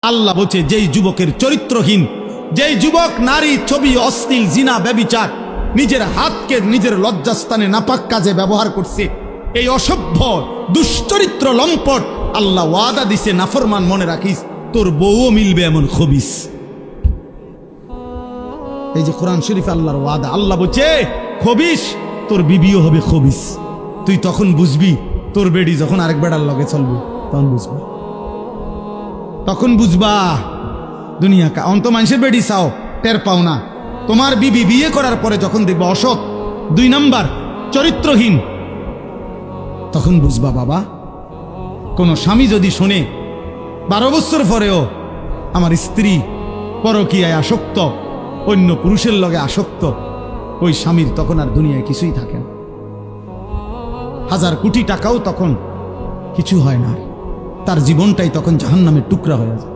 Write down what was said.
আল্লাহ বলছে যেই যুবকের চরিত্রহীন, যেই যুবক নারী, ছবি, অশ্লীল, জিনা, ব্যভিচার, নিজের হাতকে নিজের লজ্জাস্থানে নাপাক কাজে ব্যবহার করছে, এই অসভ্য দুশ্চরিত্র লম্পট, আল্লাহ ওয়াদা দিছে নাফরমান, মনে রাখিস তোর বউও মিলবে এমন খবিস। এই যে কোরআন শরীফ আল্লাহর ওয়াদা, আল্লাহ বলছে খবিস, তোর বিবিও হবে খবিস। তুই তখন বুঝবি, তোর বেডি যখন আরেক বেড়ার লগে চলবে তখন বুঝবা, তখন বুঝবা দুনিয়া কা অন্ত মানুষের বেডি চাও, টের পাও না। তোমার বিবি বিয়ে করার পরে যখন দেখবা অসৎ, 2 নাম্বার চরিত্রহীন, তখন বুঝবা বাবা। কোন স্বামী যদি শুনে 12 বছর পরেও আমার স্ত্রী পরকীয়ায় আসক্ত, অন্য পুরুষের লগে আসক্ত, ওই স্বামীর তখন আর দুনিয়ায় কিছুই থাকে না। 1000 কোটি টাকাও তখন কিছু হয় না, তার জীবনটাই তখন জাহান্নামের টুকরা হয়ে যায়।